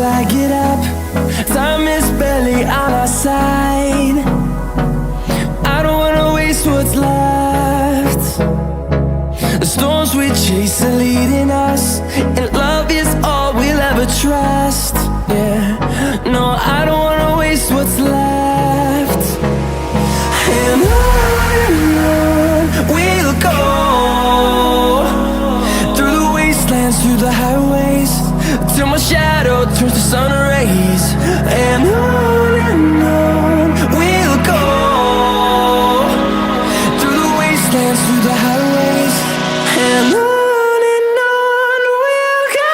I get up. Time is barely on our side. I don't wanna waste what's left. The storms we chase are leading us, and love is all we'll ever trust. Yeah, no, I don't wanna waste what's left. And on we'll go, through the wastelands, through the highways, till my shadow turns to sun rays. And on we'll go, through the wastelands, through the highways, and on we'll go.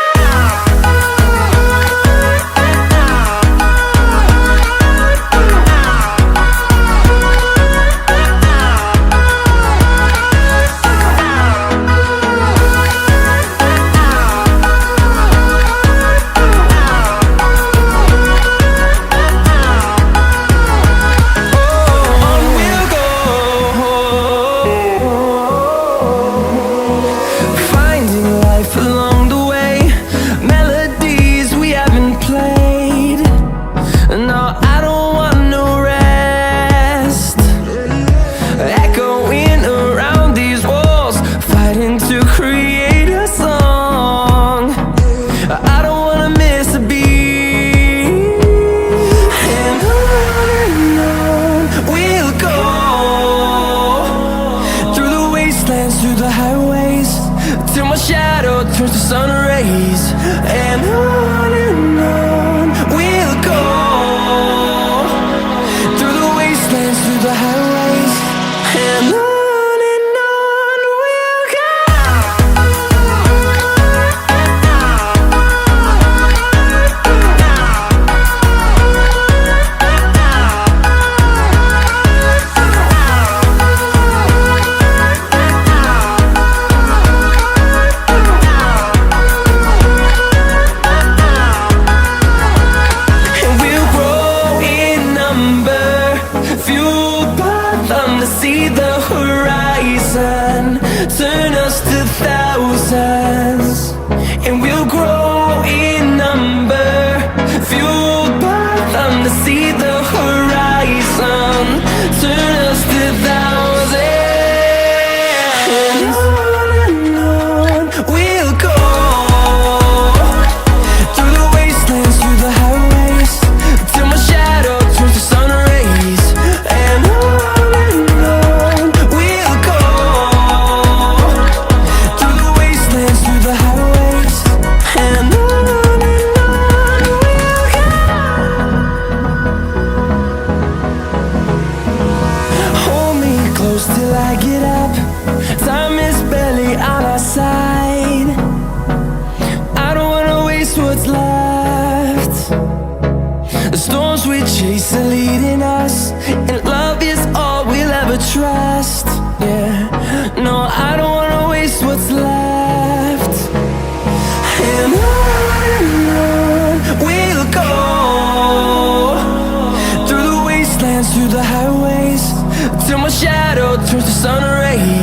Through the highways, till my shadow turns to sun rays. And on we'll go, through the wastelands, through the highways, and on. See the horizon, turn us to thousands, and we'll grow in number, fueled by them. To see the horizon, turn us to thousands, and on we'll go, through the wastelands, through the highways, till my shadow turns to sun rays. And till I get up, time is barely on our side. I don't wanna waste what's left. The storms we chase are leading us, and love is all we'll ever trust. Yeah, no, I don't wanna waste what's left. And on we'll go, through the wastelands, through the highways, till my shadow turns to sun rays.